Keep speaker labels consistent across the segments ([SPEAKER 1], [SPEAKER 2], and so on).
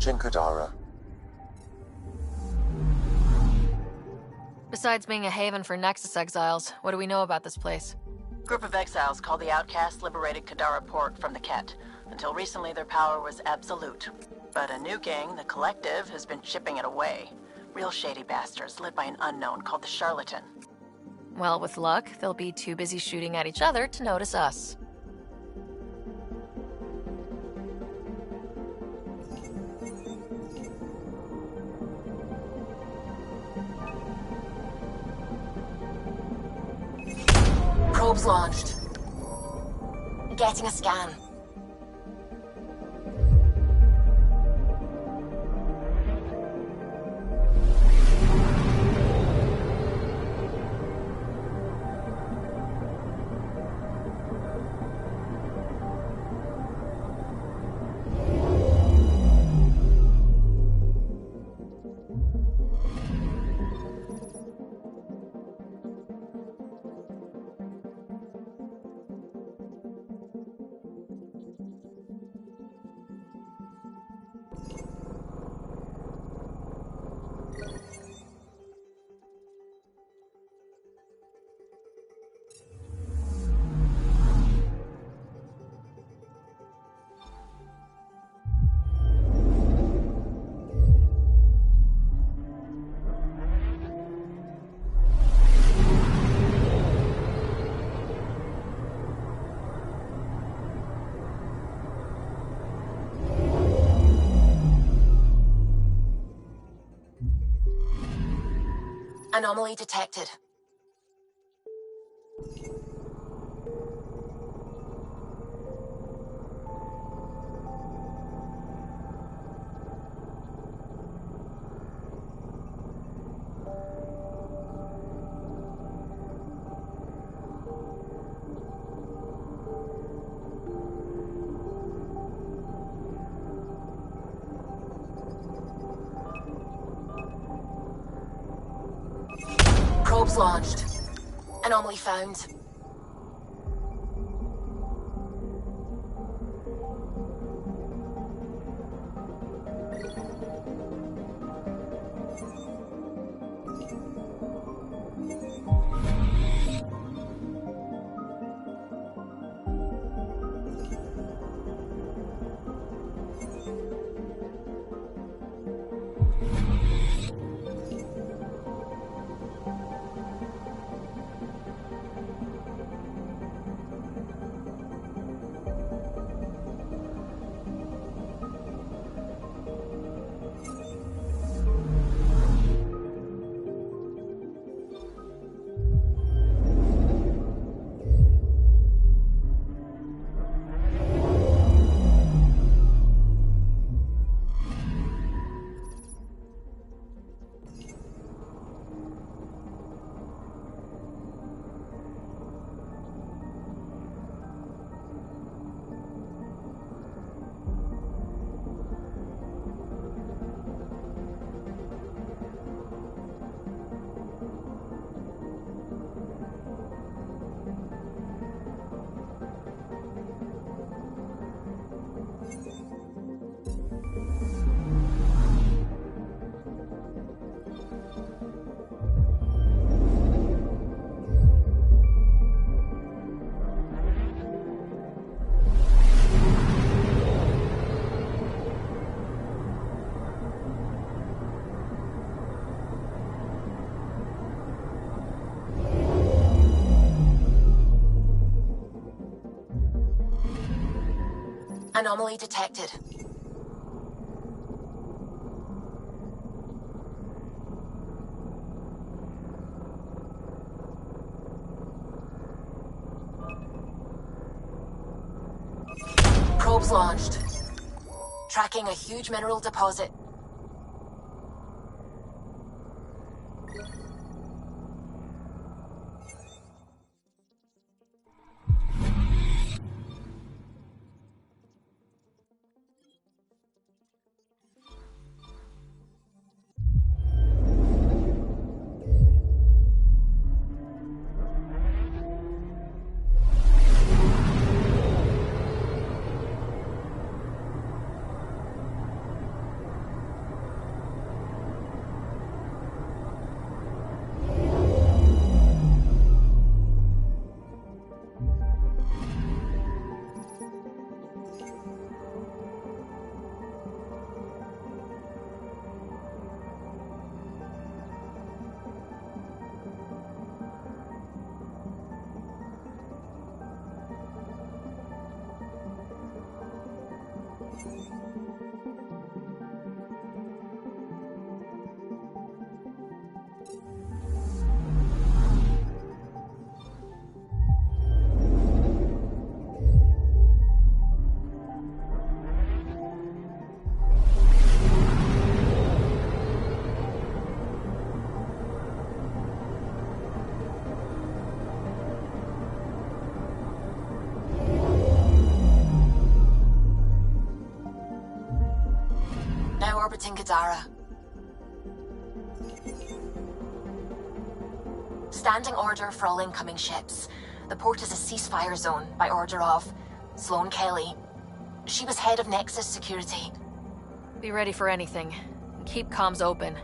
[SPEAKER 1] Searching Kadara.
[SPEAKER 2] Besides being a haven for Nexus exiles, what do we know about this place?
[SPEAKER 3] Group of exiles called the Outcasts liberated Kadara Port from the Ket. Until recently, their power was absolute. But a new gang, the Collective, has been chipping it away. Real shady bastards led by an unknown called the Charlatan.
[SPEAKER 2] Well, with luck, they'll be too busy shooting at each other to notice us.
[SPEAKER 4] Probes launched. Getting a scan. Anomaly detected. Probes launched. Anomaly found. Anomaly detected. Probes launched. Tracking a huge mineral deposit. Gadara. Standing order for all incoming ships. The port is a ceasefire zone by order of Sloane Kelly. She was head of Nexus Security.
[SPEAKER 2] Be ready for anything. Keep comms open.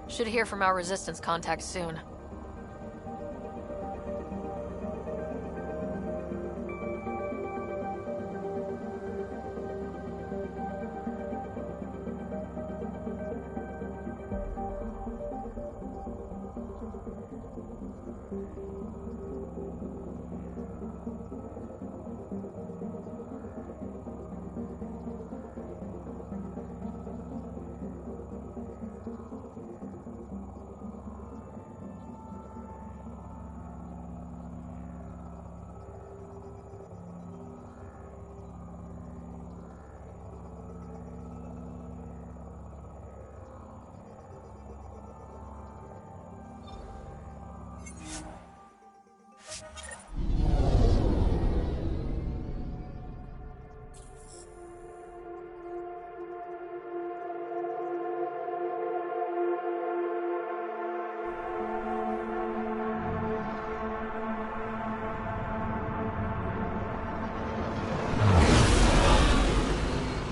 [SPEAKER 2] Should hear from our resistance contacts soon.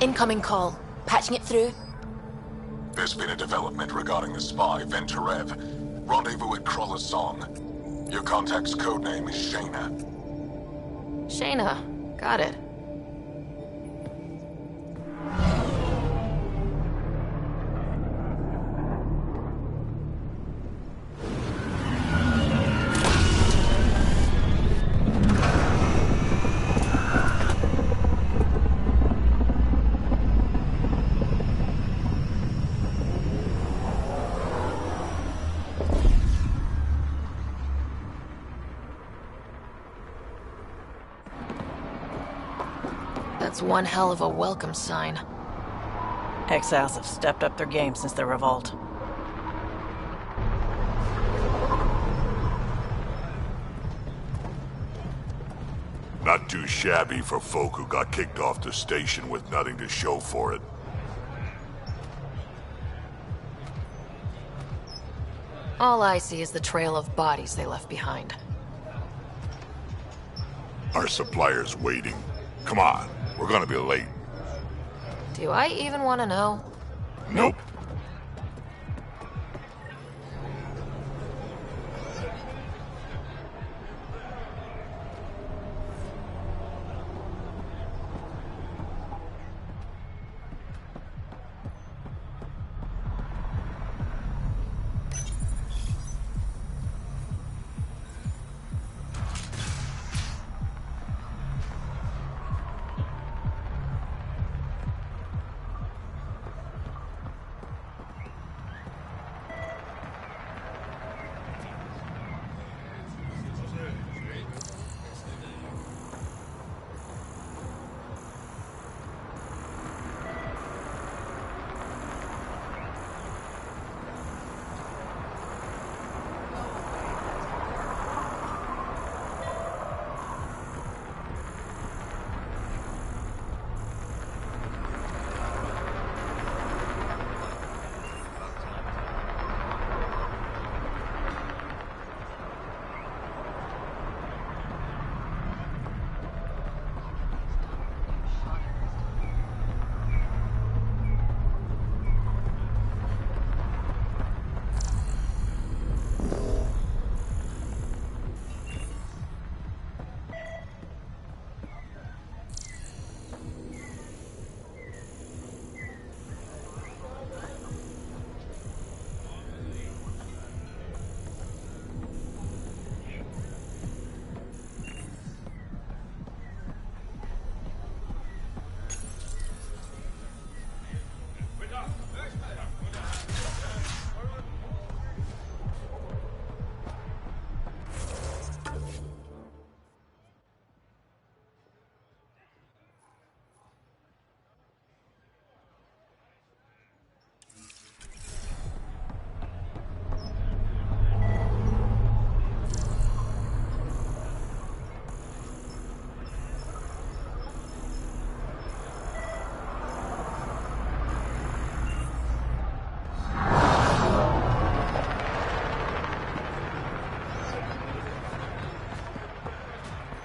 [SPEAKER 4] Incoming call. Patching it through.
[SPEAKER 1] There's been a development regarding the spy, Venturev. Rendezvous at Crawler's Song. Your contact's codename is Shayna.
[SPEAKER 2] Shayna. Got it. That's one hell of a welcome sign.
[SPEAKER 3] Exiles have stepped up their game since the revolt.
[SPEAKER 5] Not too shabby for folk who got kicked off the station with nothing to show for it.
[SPEAKER 2] All I see is the trail of bodies they left behind.
[SPEAKER 5] Our supplier's waiting. Come on, we're gonna be late.
[SPEAKER 2] Do I even want to know?
[SPEAKER 5] Nope.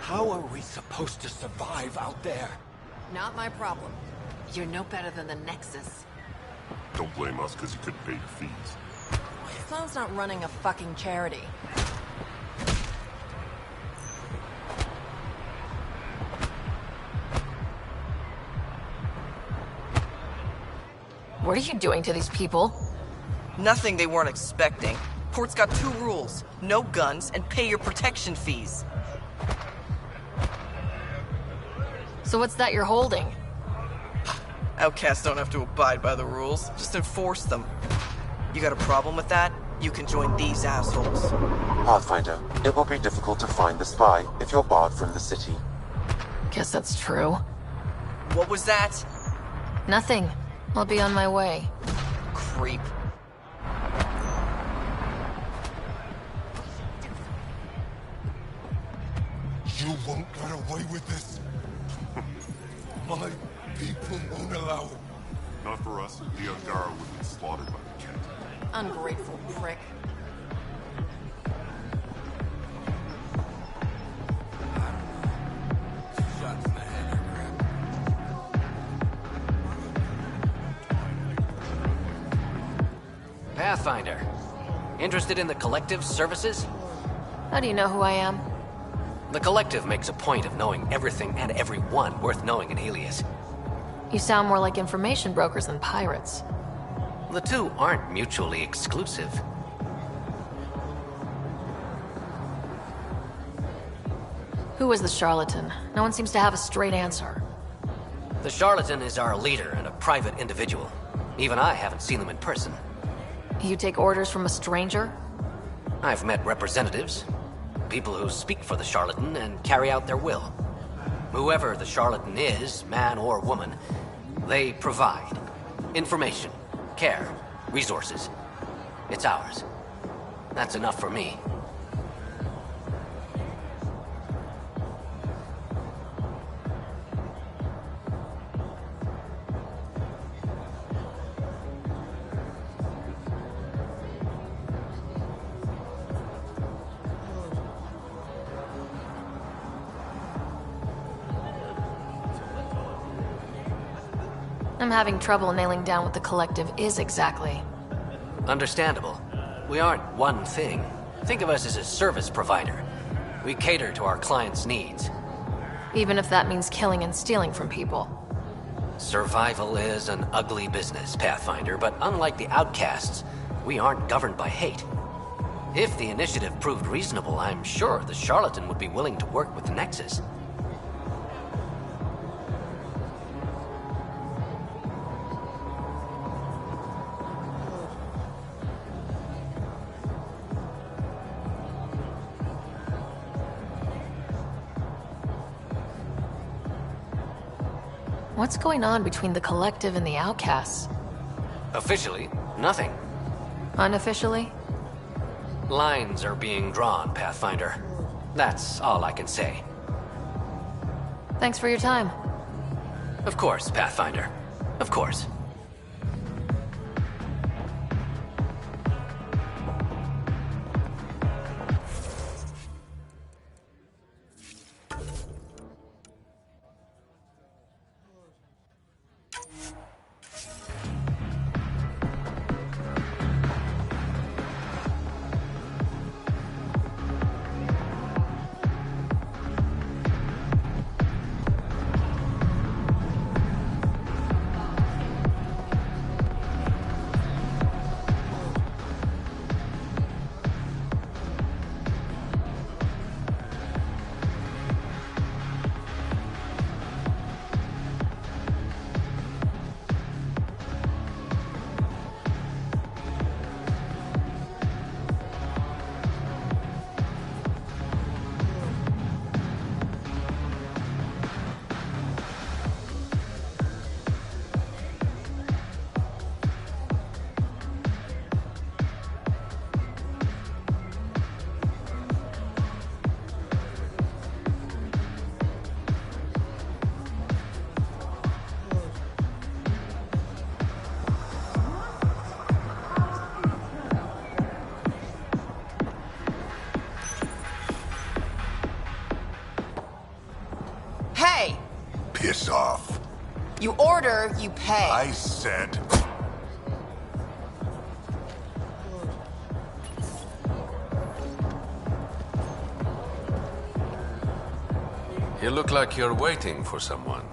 [SPEAKER 6] How are we supposed to survive out there?
[SPEAKER 2] Not my problem. You're no better than the Nexus.
[SPEAKER 5] Don't blame us because you couldn't pay your fees.
[SPEAKER 2] Sloan's not running a fucking charity. What are you doing to these people?
[SPEAKER 7] Nothing they weren't expecting. Port's got 2 rules. No guns, and pay your protection fees.
[SPEAKER 2] So what's that you're holding?
[SPEAKER 7] Outcasts don't have to abide by the rules, just enforce them. You got a problem with that? You can join these assholes.
[SPEAKER 8] Pathfinder, it will be difficult to find the spy if you're barred from the city.
[SPEAKER 2] Guess that's true.
[SPEAKER 7] What was that?
[SPEAKER 2] Nothing. I'll be on my way.
[SPEAKER 7] Creep.
[SPEAKER 1] You won't get away with this. My people won't allow it.
[SPEAKER 5] Not for us. The Ungara would be slaughtered by the Kent.
[SPEAKER 2] Ungrateful prick.
[SPEAKER 6] Shots in the head are grabbing.
[SPEAKER 9] Pathfinder. Interested in the Collective's services?
[SPEAKER 2] How do you know who I am?
[SPEAKER 9] The Collective makes a point of knowing everything and everyone worth knowing in Alias.
[SPEAKER 2] You sound more like information brokers than pirates.
[SPEAKER 9] The two aren't mutually exclusive.
[SPEAKER 2] Who was the charlatan? No one seems to have a straight answer.
[SPEAKER 9] The charlatan is our leader and a private individual. Even I haven't seen them in person.
[SPEAKER 2] You take orders from a stranger?
[SPEAKER 9] I've met representatives, people who speak for the charlatan and carry out their will. Whoever the charlatan is, man or woman, they provide information, care, resources. It's ours. That's enough for me.
[SPEAKER 2] I'm having trouble nailing down what the Collective is exactly.
[SPEAKER 9] Understandable. We aren't one thing. Think of us as a service provider. We cater to our clients' needs.
[SPEAKER 2] Even if that means killing and stealing from people.
[SPEAKER 9] Survival is an ugly business, Pathfinder, but unlike the outcasts, we aren't governed by hate. If the initiative proved reasonable, I'm sure the charlatan would be willing to work with the Nexus.
[SPEAKER 2] What's going on between the Collective and the outcasts?
[SPEAKER 9] Officially, nothing.
[SPEAKER 2] Unofficially?
[SPEAKER 9] Lines are being drawn, Pathfinder. That's all I can say.
[SPEAKER 2] Thanks for your time.
[SPEAKER 9] Of course, Pathfinder. Of course.
[SPEAKER 5] piss off.
[SPEAKER 3] You order, you pay.
[SPEAKER 5] I said...
[SPEAKER 6] You look like you're waiting for someone.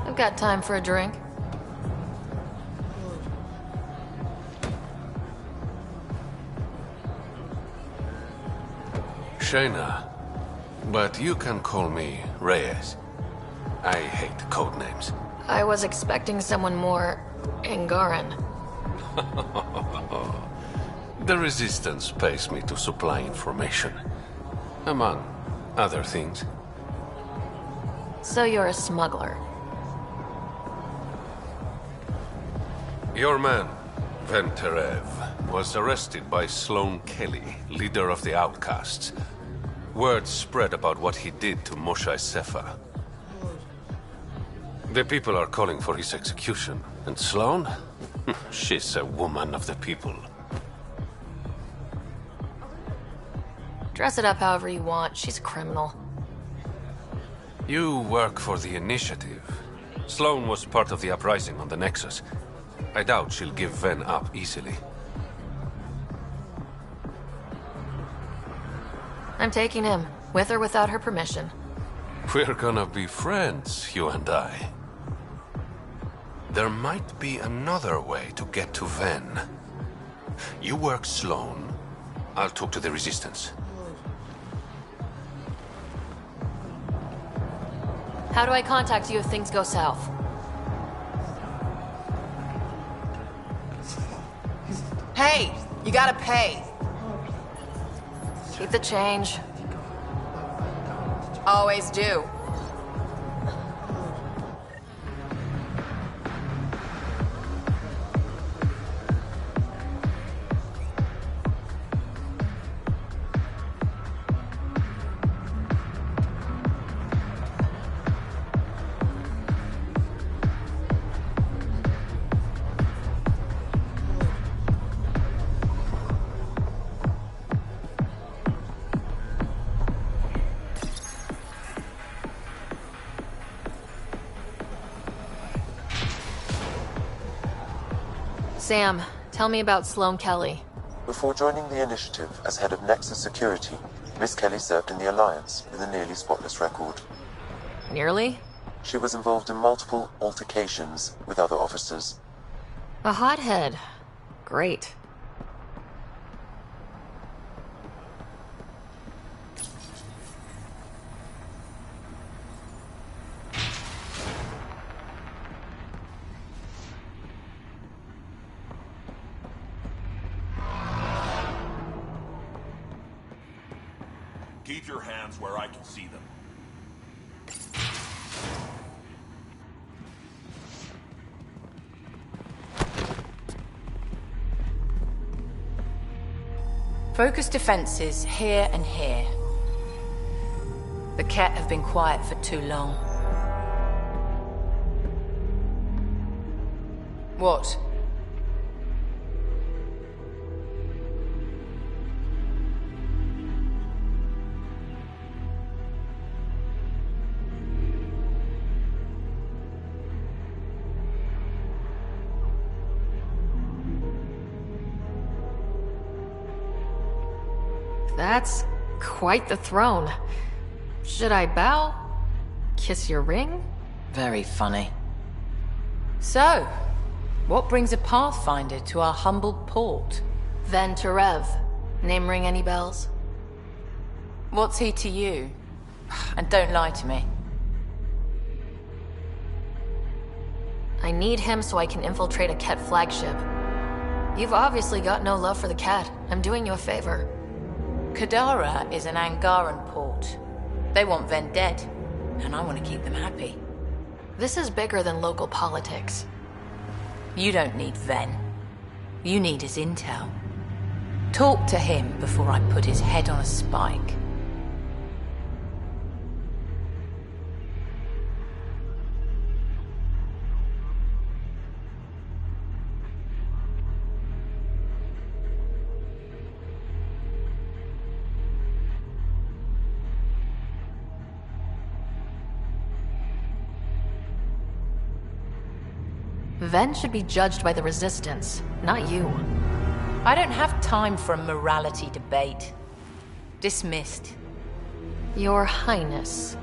[SPEAKER 2] I've got time for a drink.
[SPEAKER 6] Shayna, but you can call me Reyes. I hate code names.
[SPEAKER 2] I was expecting someone more Angaran.
[SPEAKER 6] The Resistance pays me to supply information, among other things.
[SPEAKER 2] So you're a smuggler.
[SPEAKER 6] Your man, Venterev, was arrested by Sloane Kelly, leader of the Outcasts. Word spread about what he did to Moshe Sefa. The people are calling for his execution. And Sloane? She's a woman of the people.
[SPEAKER 2] Dress it up however you want. She's a criminal.
[SPEAKER 6] You work for the Initiative. Sloane was part of the uprising on the Nexus. I doubt she'll give Ven up easily.
[SPEAKER 2] I'm taking him, with or without her permission.
[SPEAKER 6] We're gonna be friends, you and I. There might be another way to get to Ven. You work Sloane. I'll talk to the Resistance.
[SPEAKER 2] How do I contact you if things go south?
[SPEAKER 3] Hey, you gotta pay.
[SPEAKER 2] Keep the change.
[SPEAKER 3] Always do.
[SPEAKER 2] Sam, tell me about Sloane Kelly.
[SPEAKER 8] Before joining the Initiative as head of Nexus Security, Miss Kelly served in the Alliance with a nearly spotless record.
[SPEAKER 2] Nearly?
[SPEAKER 8] She was involved in multiple altercations with other officers.
[SPEAKER 2] A hothead. Great.
[SPEAKER 5] Keep your hands where I can see them.
[SPEAKER 10] Focus defenses here and here. The Ket have been quiet for too long. What?
[SPEAKER 2] That's quite the throne. Should I bow? Kiss your ring?
[SPEAKER 10] Very funny. So, what brings a Pathfinder to our humble port?
[SPEAKER 2] Venterev. Name ring any bells?
[SPEAKER 10] What's he to you? And don't lie to me.
[SPEAKER 2] I need him so I can infiltrate a Ket flagship. You've obviously got no love for the Ket. I'm doing you a favor.
[SPEAKER 10] Kadara is an Angaran port. They want Ven dead, and I want to keep them happy.
[SPEAKER 2] This is bigger than local politics.
[SPEAKER 10] You don't need Ven. You need his intel. Talk to him before I put his head on a spike.
[SPEAKER 2] Ven should be judged by the Resistance, not you.
[SPEAKER 10] I don't have time for a morality debate. Dismissed.
[SPEAKER 2] Your Highness.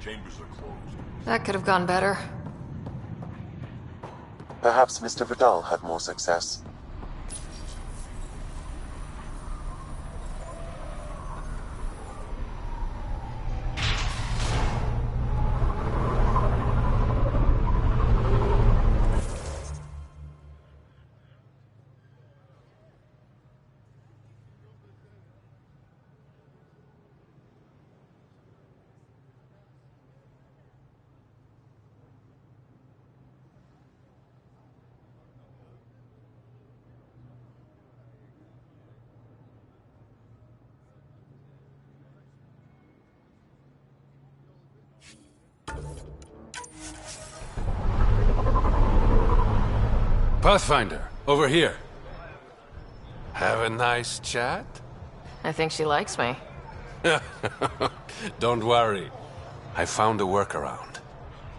[SPEAKER 5] Chambers are closed.
[SPEAKER 2] That could have gone better.
[SPEAKER 8] Perhaps Mr. Vidal had more success.
[SPEAKER 6] Pathfinder, over here. Have a nice chat?
[SPEAKER 2] I think she likes me.
[SPEAKER 6] Don't worry. I found a workaround.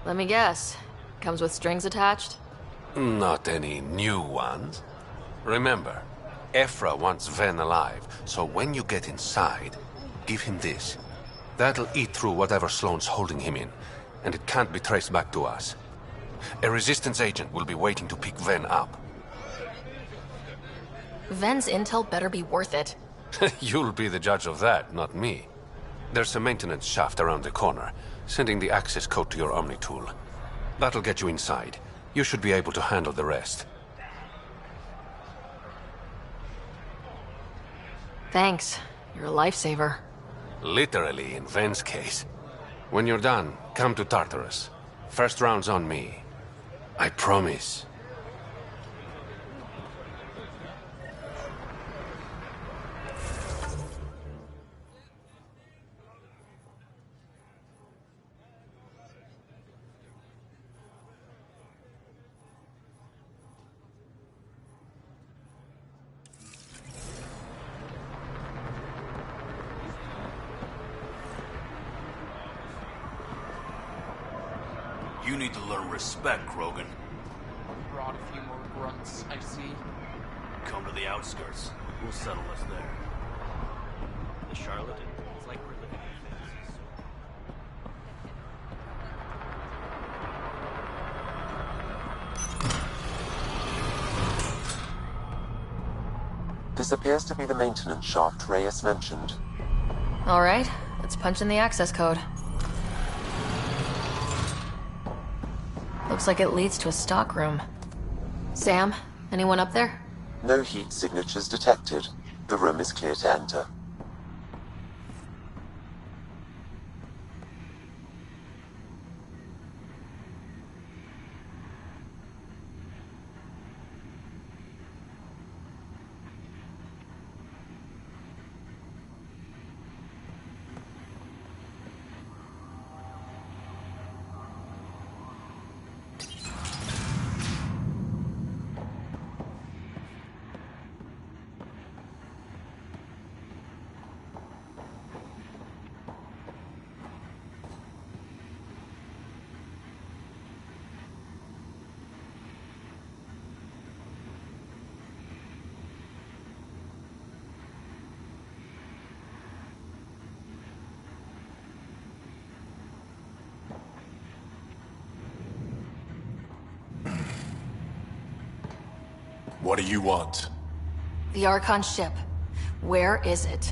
[SPEAKER 2] Let me guess. Comes with strings attached?
[SPEAKER 6] Not any new ones. Remember, Ephra wants Ven alive, so when you get inside, give him this. That'll eat through whatever Sloane's holding him in, and it can't be traced back to us. A Resistance agent will be waiting to pick Ven up.
[SPEAKER 2] Ven's intel better be worth it.
[SPEAKER 6] You'll be the judge of that, not me. There's a maintenance shaft around the corner, sending the access code to your Omni tool. That'll get you inside. You should be able to handle the rest.
[SPEAKER 2] Thanks. You're a lifesaver.
[SPEAKER 6] Literally, in Ven's case. When you're done, come to Tartarus. First round's on me. I promise.
[SPEAKER 11] You need to learn respect, Krogan.
[SPEAKER 12] Brought a few more grunts, I see.
[SPEAKER 11] Come to the outskirts. We'll settle us there. The charlatan? It's like we're living in fantasy.
[SPEAKER 8] This appears to be the maintenance shaft Reyes mentioned.
[SPEAKER 2] All right, let's punch in the access code. Looks like it leads to a stockroom. Sam, anyone up there?
[SPEAKER 8] No heat signatures detected. The room is clear to enter.
[SPEAKER 1] What do you want?
[SPEAKER 2] The Archon ship. Where is it?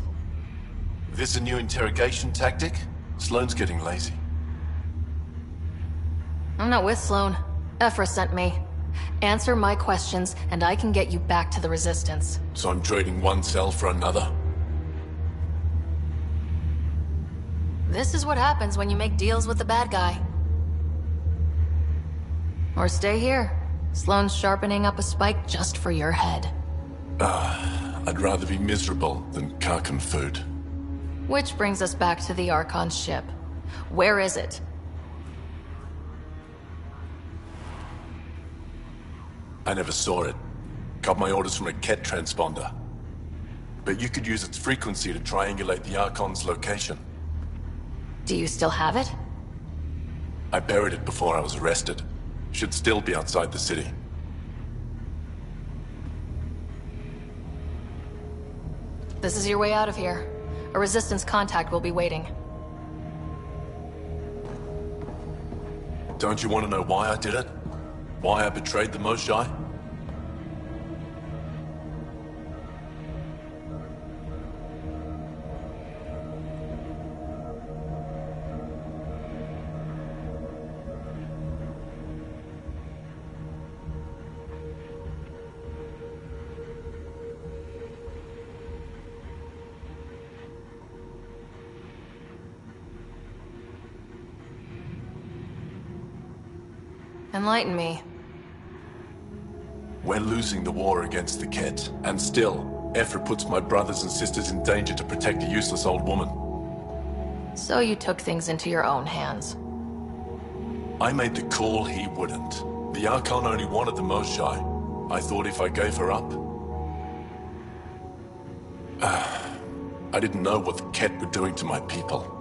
[SPEAKER 1] This a new interrogation tactic? Sloane's getting lazy.
[SPEAKER 2] I'm not with Sloane. Ephra sent me. Answer my questions, and I can get you back to the Resistance.
[SPEAKER 1] So I'm trading one cell for another?
[SPEAKER 2] This is what happens when you make deals with the bad guy. Or stay here. Sloane's sharpening up a spike just for your head.
[SPEAKER 1] I'd rather be miserable than Karkan food.
[SPEAKER 2] Which brings us back to the Archon ship. Where is it?
[SPEAKER 1] I never saw it. Got my orders from a Ket transponder.
[SPEAKER 13] but you could use its frequency to triangulate the Archon's location.
[SPEAKER 2] Do you still have it?
[SPEAKER 13] I buried it before I was arrested. Should still be outside the city.
[SPEAKER 2] This is your way out of here. A Resistance contact will be waiting.
[SPEAKER 13] Don't you want to know why I did it? Why I betrayed the Moshae?
[SPEAKER 2] Enlighten me.
[SPEAKER 13] We're losing the war against the Ket, and still, Ephra puts my brothers and sisters in danger to protect a useless old woman.
[SPEAKER 2] So you took things into your own hands.
[SPEAKER 13] I made the call he wouldn't. The Archon only wanted the Moshae. I thought if I gave her up... I didn't know what the Ket were doing to my people.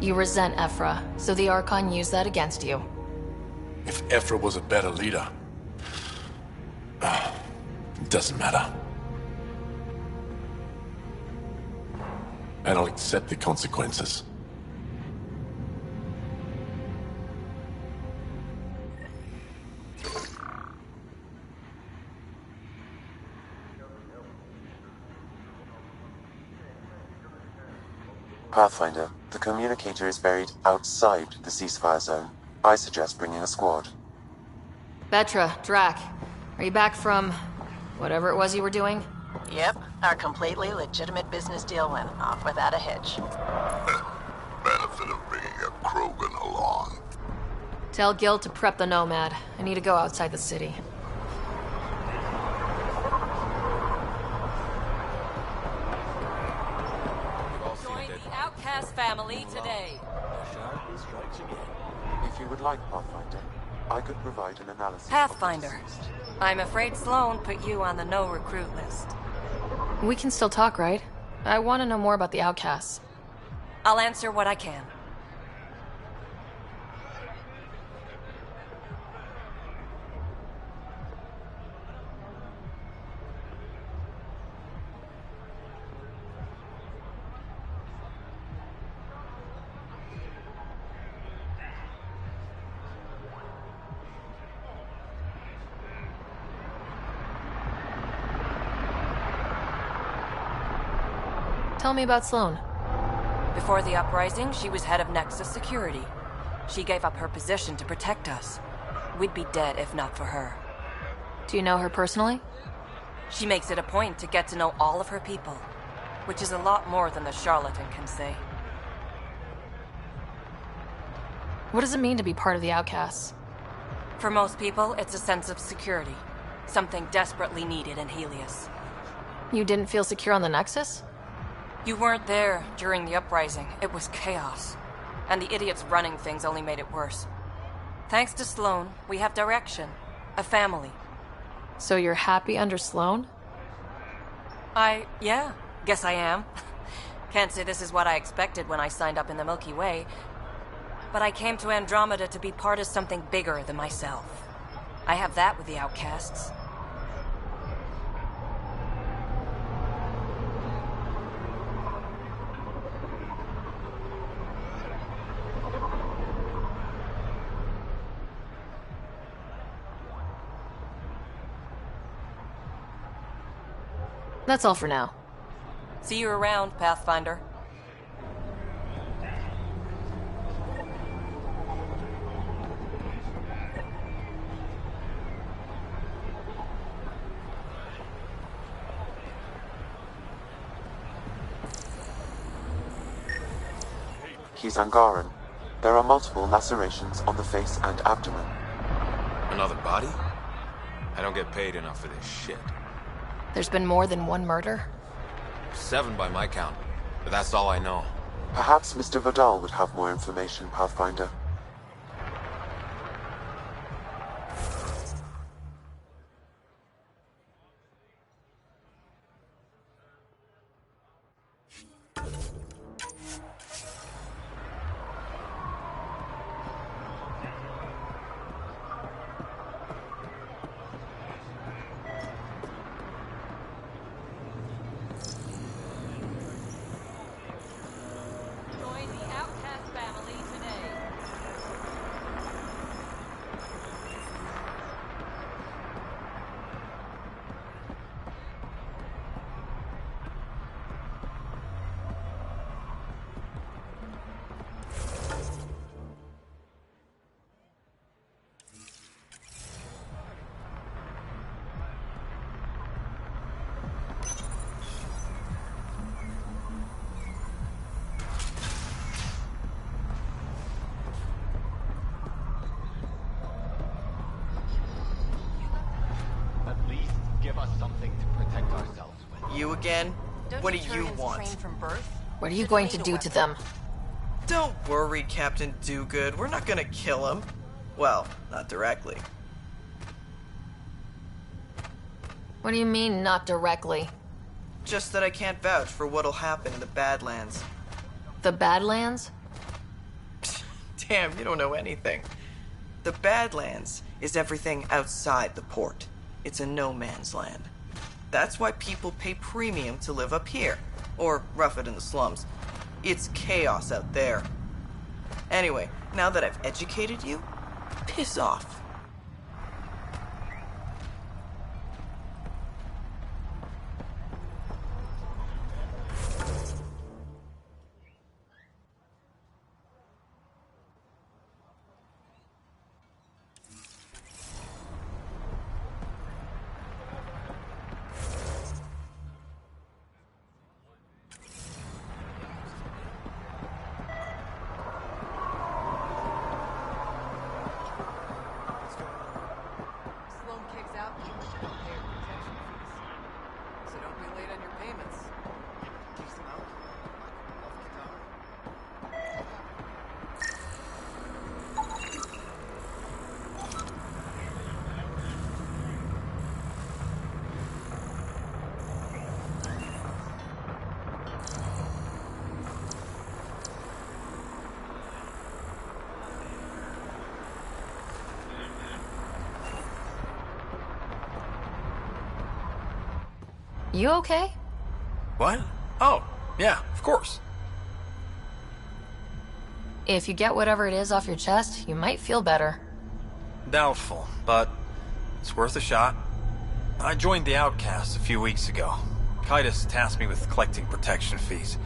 [SPEAKER 2] You resent Ephra, so the Archon used that against you.
[SPEAKER 13] If Ephra was a better leader... it doesn't matter. And I'll accept the consequences.
[SPEAKER 8] Pathfinder, the communicator is buried outside the ceasefire zone. I suggest bringing a squad.
[SPEAKER 2] Vetra, Drac, are you back from... whatever it was you were doing?
[SPEAKER 3] Yep, our completely legitimate business deal went off without a hitch.
[SPEAKER 5] Benefit of bringing a Krogan along.
[SPEAKER 2] Tell Gil to prep the Nomad. I need to go outside the city.
[SPEAKER 14] Family today.
[SPEAKER 8] If you would like, Pathfinder, I could provide an analysis.
[SPEAKER 14] Pathfinder, I'm afraid Sloan put you on the no recruit list.
[SPEAKER 2] We can still talk, right? I want to know more about the outcasts.
[SPEAKER 14] I'll answer what I can.
[SPEAKER 2] Tell me about Sloan.
[SPEAKER 14] Before the uprising, she was head of Nexus Security. She gave up her position to protect us. We'd be dead if not for her.
[SPEAKER 2] Do you know her personally?
[SPEAKER 14] She makes it a point to get to know all of her people, which is a lot more than the charlatan can say.
[SPEAKER 2] What does it mean to be part of the outcasts?
[SPEAKER 14] For most people, it's a sense of security. Something desperately needed in Helios.
[SPEAKER 2] You didn't feel secure on the Nexus?
[SPEAKER 14] You weren't there during the uprising. It was chaos. And the idiots running things only made it worse. Thanks to Sloan, we have direction. A family.
[SPEAKER 2] So you're happy under Sloan?
[SPEAKER 14] Yeah, guess I am. Can't say this is what I expected when I signed up in the Milky Way. But I came to Andromeda to be part of something bigger than myself. I have that with the outcasts.
[SPEAKER 2] That's all for now.
[SPEAKER 14] See you around, Pathfinder.
[SPEAKER 8] he's Angaran. There are multiple lacerations on the face and abdomen.
[SPEAKER 15] Another body? I don't get paid enough for this shit.
[SPEAKER 2] There's been more than one murder?
[SPEAKER 15] 7 by my count, but that's all I know.
[SPEAKER 8] Perhaps Mr. Vidal would have more information, Pathfinder.
[SPEAKER 7] You again? What do you want?
[SPEAKER 2] What are you going to do to them?
[SPEAKER 7] Don't worry, Captain Do-Good. We're not gonna kill him. Well, not directly.
[SPEAKER 2] What do you mean, not directly?
[SPEAKER 7] Just that I can't vouch for what'll happen in the Badlands.
[SPEAKER 2] The Badlands?
[SPEAKER 7] Damn, you don't know anything. The Badlands is everything outside the port. It's a no man's land. That's why people pay premium to live up here, or rough it in the slums. It's chaos out there. Anyway, now that I've educated you, piss off.
[SPEAKER 2] You okay?
[SPEAKER 16] What? Oh, yeah, of course.
[SPEAKER 2] If you get whatever it is off your chest, you might feel better.
[SPEAKER 16] Doubtful, but it's worth a shot. I joined the Outcasts a few weeks ago. Kaitis tasked me with collecting protection fees.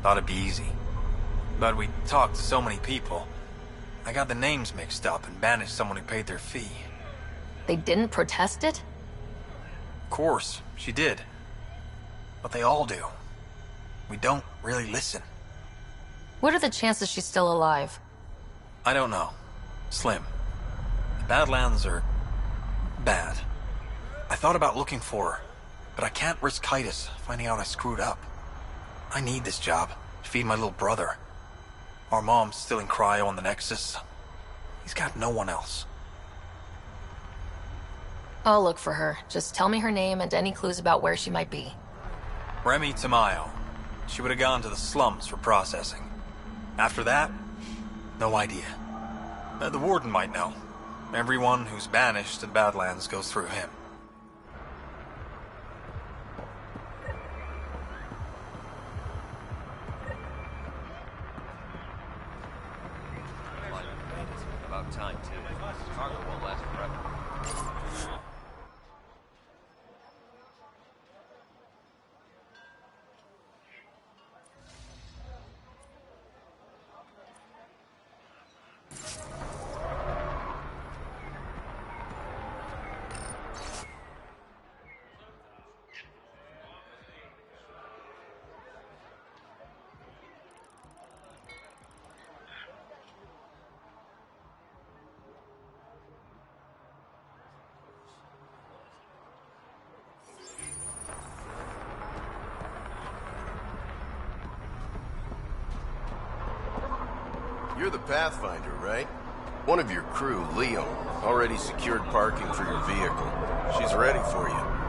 [SPEAKER 16] Thought it'd be easy. But we talked to so many people, I got the names mixed up and banished someone who paid their fee.
[SPEAKER 2] They didn't protest it?
[SPEAKER 16] Of course, she did. But they all do. We don't really listen.
[SPEAKER 2] What are the chances she's still alive?
[SPEAKER 16] I don't know. Slim. The Badlands are bad. I thought about looking for her, but I can't risk Kaitis finding out I screwed up. I need this job to feed my little brother. Our mom's still in cryo on the Nexus. He's got no one else.
[SPEAKER 2] I'll look for her. Just tell me her name and any clues about where she might be.
[SPEAKER 16] Remy Tamayo. She would have gone to the slums for processing. After that, no idea. The warden might know. Everyone who's banished to the Badlands goes through him.
[SPEAKER 11] About time, too. Cargo won't last forever.
[SPEAKER 17] You're the Pathfinder, right? One of your crew, Leo, already secured parking for your vehicle. She's ready for you.